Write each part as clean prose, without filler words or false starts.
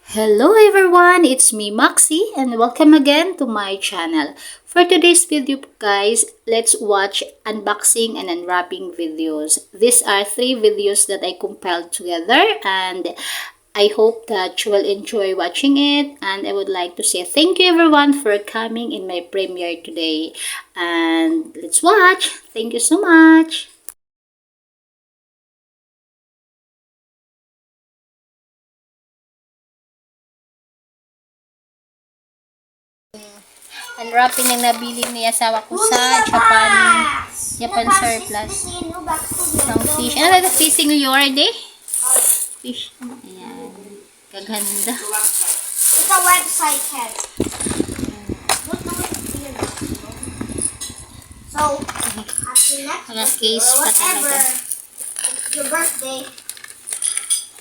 Hello everyone, it's me Maxi and welcome again to my channel. For today's video guys, let's watch unboxing and unwrapping videos. These are 3 videos that I compiled together and I hope that you will enjoy watching it, and I would like to say thank you everyone for coming in my premiere today. And let's watch. Thank you so much. Unwrapping ang nabili ni asawa ko sa Japan surplus ng fish. Ano ba ito? Fishing lure day? Fish. Ayan. Kaganda. It's a website head. So, after next Naka-case or pa whatever, talaga. it's your birthday.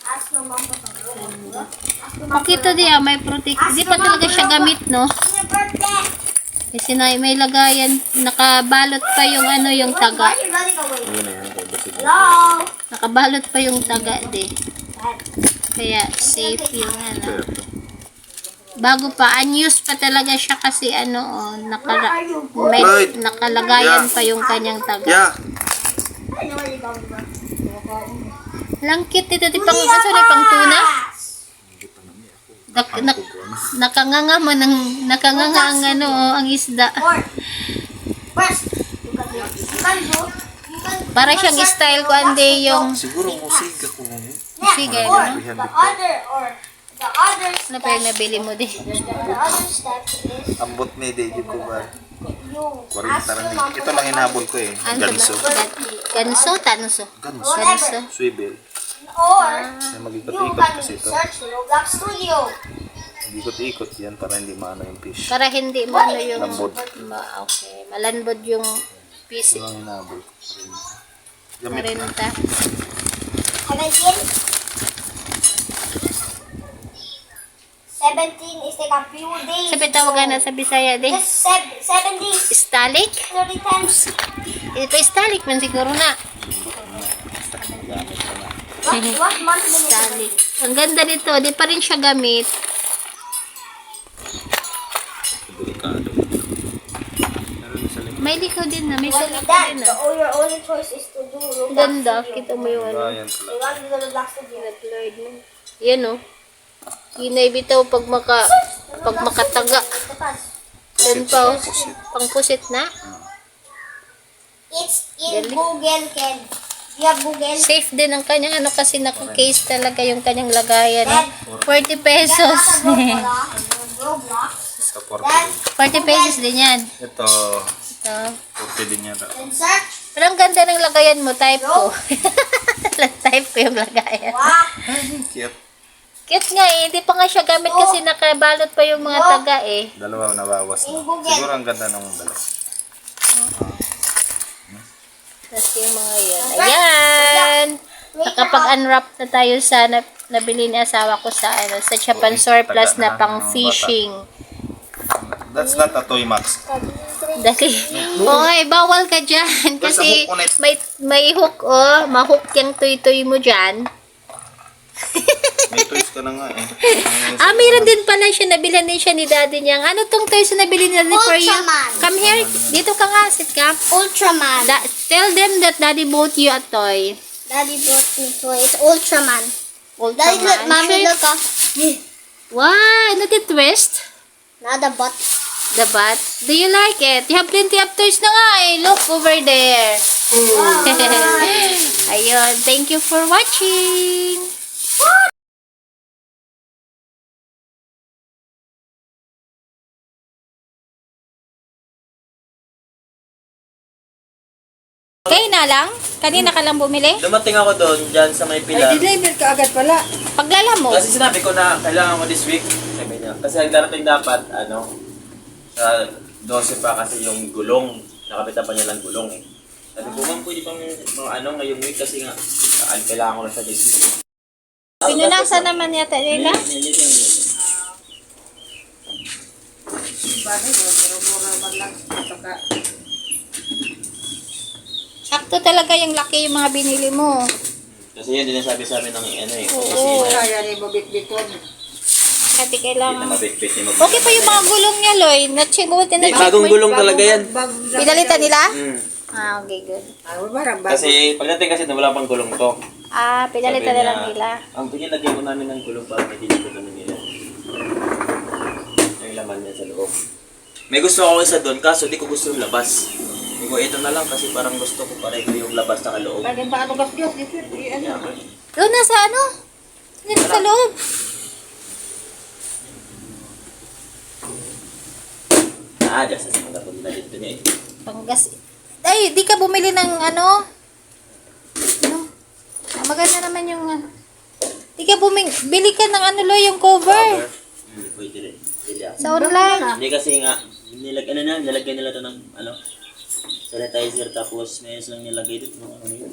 Ask your mom for Ganda. Pakita di may protect. Di pa talaga siya gamit, no? It's your birthday. Kasi may lagayan. Nakabalot pa yung yung taga. Why are you running away? Hello? Nakabalot pa yung taga, di. Kaya safe yung Bago pa, unused pa talaga siya kasi nakalagayan pa yung kanyang taga. Yeah. I know where you're going, bro. Langkit ito, di pang, pang tuna? Nakanganga ang isda. First, you can do. Para siyang style ko, andi yung Siguro musika ko ngayon. sige, Or no? the other Ano pa yung nabili mo di? the other step is Ambot may day ko ba? you 40 ask tarang your mom Ito lang hinabol ko eh. Ano Ganso. ba? Ganso, tanso. Ganso. Ganso. Swivel. or Na you mag-ikot-ikot can kasi ito. search Roblox Studio. Ikot-ikot yan para hindi maano yung fish. Para hindi mo yung Lambot. okay, malanbod yung Ito piece. lang hinabol ko. Gamit na. Marinta. 17 is like a few days. Sabi tawagan na sa Bisaya di. Just 7 days. Stalik? 30 times. Ito stalik man siguro na. What month is it? Stalik. Ang ganda nito, di pa rin siya gamit. Delikado. May liko din na, may Well, sulit Dad, din na. your only choice is to do Roblox Ganda, Studio. kita mo yung Ayan You want to do Roblox Studio. Lord mo. Yan o. Hinay bitaw pag makataga. Yan pa o. Pangpusit na. It's in Galing. Google, Ken. You have Google? Safe din ang kanyang kasi naka-case talaga yung kanyang lagayan. Dad, 40 pesos. Roblox. Sa Dad, 40 pesos din yan. Ito. Ito. 40 din yan. then search. Pero ang ganda ng lagayan mo, type ko. Type ko yung lagayan. Wow. Cute. Cute nga eh, hindi pa nga siya gamit kasi nakabalot pa yung mga taga eh. Dalawa nabawas na. In Google. Siguro ang ganda ng dalawa. Tapos yung mga yun. Ayan! Nakapag-unwrap na tayo sa nabili ni asawa ko sa Japan surplus na pang fishing. That's not a toy, Max. Dali. Okay, bawal ka dyan. There's a Kasi hook on it. may hook ma-hook yung tuy-tuy mo dyan. May toys ka na nga eh. Meron din pala siya. Nabilhan din siya ni daddy niya. Ano tong toys na nabili ni daddy for you? Ultraman. Come here. Dito ka nga. Sit ka. Ultraman. Tell them that daddy bought you a toy. Daddy bought me toys. Ultraman. Daddy, look, Ultraman. mommy, look up. Wow, nati-twist? Not the butt. The bat? Do you like it? You have plenty of toys na nga eh. Look over there. Ayun. Thank you for watching. Okay na lang? Kanina ka lang bumili? Dumating ako doon, dyan sa may pila. Deliver ka agad pala. Paglala mo. Kasi sinabi ko na kailangan mo this week. Sabi niya. Kasi ang darating dapat, sa 12 pa kasi yung gulong. Nakapitan pa niya lang gulong eh. Sabi ko, ma'am, pwede pang ngayong week kasi nga, kailangan ko na siya this week. Pinunasan naman yata nila. Sakto talaga yung laki yung mga binili mo. Kasi yan din ang sabi sa amin ng Oo. Kaya rin mo bitbiton. Saka di Hindi na kailangan. mabit-bit ni Okay pa yung mga gulong niya, Loy. Na-check mo. Hindi, bagong gulong talaga yan. Pinalitan nila? Mm. Ah, okay, good. Kasi pagdating kasi wala pang gulong to. Ah, pinalitan Sabi na lang niya, nila. Ang pinilagyan ko namin ng gulong para may dito kami nila. Yung laman niya sa loob. May gusto ako isa doon, kaso di ko gusto yung labas. Hindi ko ito na lang kasi parang gusto ko pareho yung labas na loob. Doon na sa ano? Dito sa loob. Diyos sa mga punta dito niya eh. Panggas. Ay, di ka bumili ng ano? Ano? Ah, maganda naman yung di ka bili ka ng ano, Loy, yung cover. Pwede rin. Pwede ako. Sa online. Hindi kasi nga, nilagyan nila to ng sanitizer tapos mayroon lang nilagay dito ng ano yun.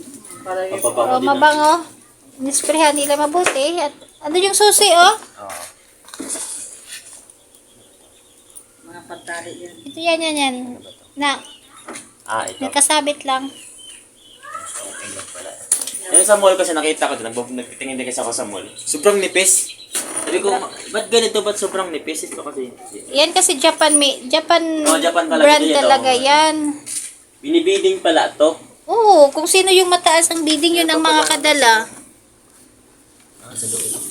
Oh, Papabango din mabango. Nisprehan nila mabuti. At ano yung susi, oh? Oo. Ito yan. Na, Ito. nakasabit lang. Okay lang pala. Yung sa mall kasi nakita ko doon, nagtitingin din kasi ako sa mall. Sobrang nipis. Sabi ko, ba't ganito? Ba't sobrang nipis? Ito kasi. Yan kasi Japan Oh, Japan talaga brand yan, talaga oh. yan. Binibiding pala to. Oo, kung sino yung mataas ang bidding, yun ang mga kadala. Sa loob.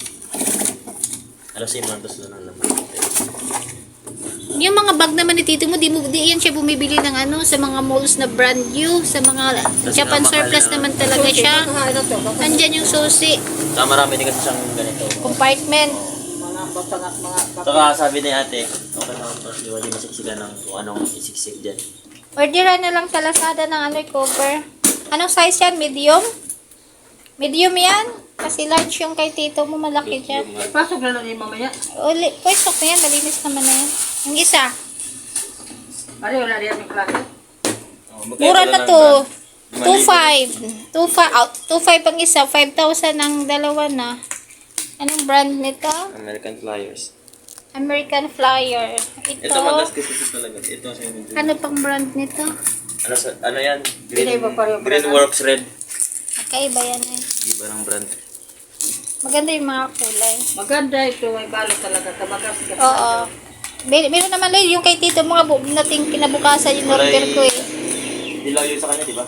Alam sa imantos na lang naman. Yung mga bag naman ni Tito mo, di yan siya bumibili ng ano, sa mga malls na brand new, sa mga Japan mahal surplus na. naman talaga siya. Nandyan yung susi, Marami din kasi siyang ganito. compartment. Saka sabi ni ate, okay naman po, di wali masiksikan ng kung anong isiksik dyan. Orderan na lang sa Lazada ng ano, cover. Anong size yan? Medium? Medium yan? Kasi large yung kay Tito mo, malaki dyan. Pasok na lang yung mamaya. Pwestok na yan, malinis naman na yan. Yung isa, Ano wala riyan yung klase? mura na to. 2.5. 2.5 ang isa, 5,000 ang dalawa na. Anong brand nito? American Flyers. American Flyer. Ito Ito, magas kasi talaga. Ito sa inyo. ano pang brand nito? Ano yan? Pinaiba pa rin yung Greenworks Red. Kakaiba yan eh. Iba ng brand. Maganda yung mga kulay. Maganda ito, may balot talaga. Tabagas ka. Oo. Meron naman lang yung kay Tito, mga nating kinabukasan yung order ko eh. Dilaw yun sa kanya, di ba?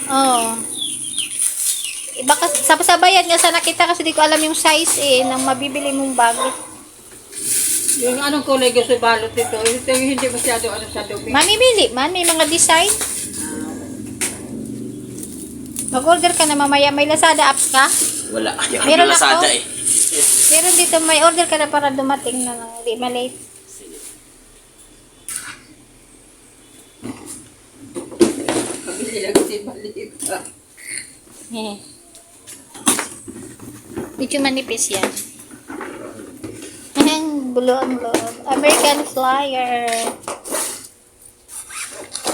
Oo. Iba kasi, sabayan nga sa nakita kasi di ko alam yung size eh, ng mabibili mong bag. Yung anong kulay gusto balot ito? Ito yung hindi masyado ano sa dumi. Mamimili man, may mga design. Mag-order ka na mamaya. May Lazada apps ka? Wala. Ayaw Meron ng Lazada ako. eh. Meron dito, may order ka na para dumating na hindi malate. Pabili lang si maliit ka. Eh. Medyo manipis yan. Ayan, bulo ang loob. American Flyer.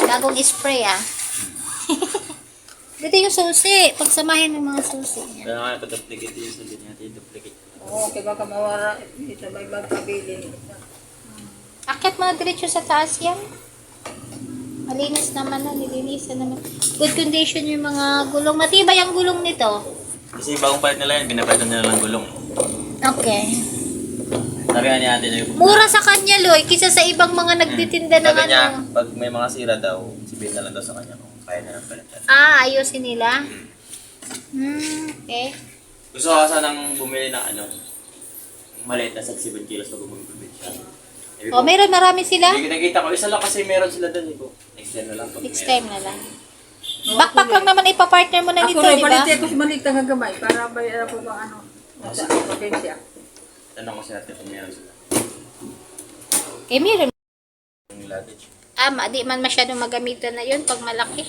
Bagong spray ah. Dito yung susi. Pagsamahin ng mga susi niya. Kaya nga, pa-duplicate yun. Sabi niya, duplicate. Oo, kaya baka mawara. Ito may magpabili. Akit mo na diretso sa taas yan. Malinis naman na, nilinisan naman. Good condition yung mga gulong. Matibay ang gulong nito. Kasi bagong palit nila yan, pinapalitan nila lang gulong. Okay. Sabi nga ni ate na yung... Mura sa kanya, Loy, kisa sa ibang mga nagtitinda ng Sabi niya, ano. pag may mga sira daw, sabihin na lang daw sa kanya kung kaya na lang palitan. Ah, ayusin nila. Okay. Gusto ko sanang bumili ng ano, maliit na 7 kilos pag bumibili siya. O, meron marami sila. Hindi nakita ko, isa lang kasi meron sila doon. Eh. Next time na lang. Pag Next meron. time na lang. Backpack lang naman ipapartner mo na Ako nito, rin, di ba? baliti ako si maliit ang gamay para bayaran ko bang ano. Nasa probinsya. Tanong ko sa natin kung meron sila. Eh, meron. Yung luggage. Di man masyadong magamitan na yun pag malaki.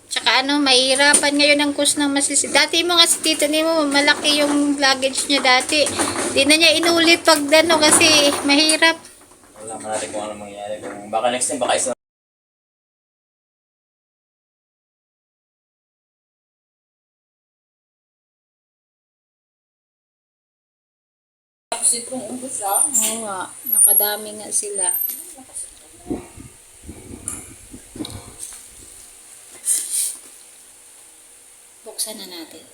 Tsaka ano, mahirapan ngayon ang cost ng Dati mo nga si tito ni mo, malaki yung luggage niya dati. Di na niya inulit pag dano kasi mahirap. Wala man natin kung ano mangyayari. Kung baka next time, baka isa Oo nga, nakadami nga sila. Buksan na natin.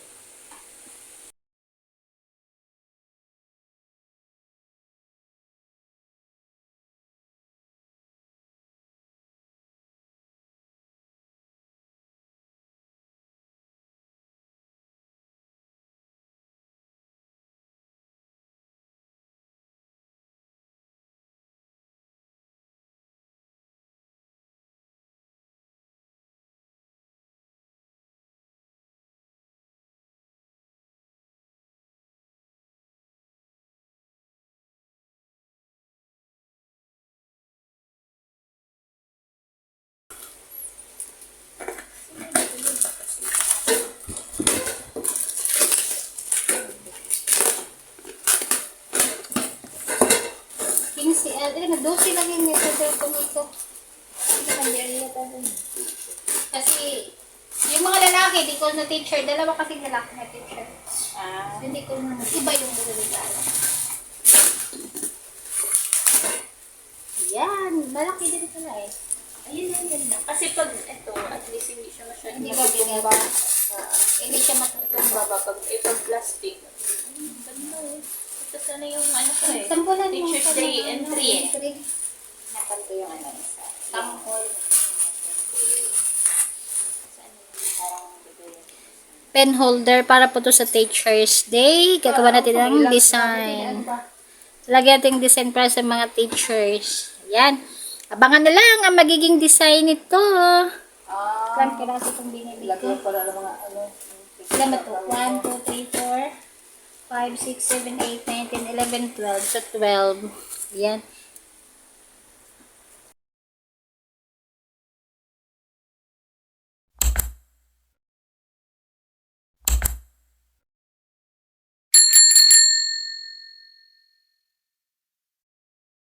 si nag-12 lang yung nito nito. Kasi, yung mga lalaki, di ko na teacher. Dalawa kasi lalaki na teacher. Hindi ko na, iba yung regalo. Yan, malaki din pala eh. Ayun ang ganda. Kasi pag ito, at least hindi siya masyadong Hindi ba binaba? Hindi siya itong baba. Pag ipag plastic. Ganda eh. Ito sana yung ano ko eh. Tambulan mo Teacher's pa Day ng entry eh. Nakan ko yung ano isa. Tamhol. Pen holder para po to sa Teacher's Day. Gagawa natin ng design. Lagyan natin design para sa mga teachers. Yan. Abangan na lang ang magiging design nito. Plan ko lang kasi itong binili ko. Lagyan pala ng mga ano. Ilan ba ito? 1, 2, 3, 4, 5, 6, 7, 8, 9, 10, 11, 12. So, 12. Yan.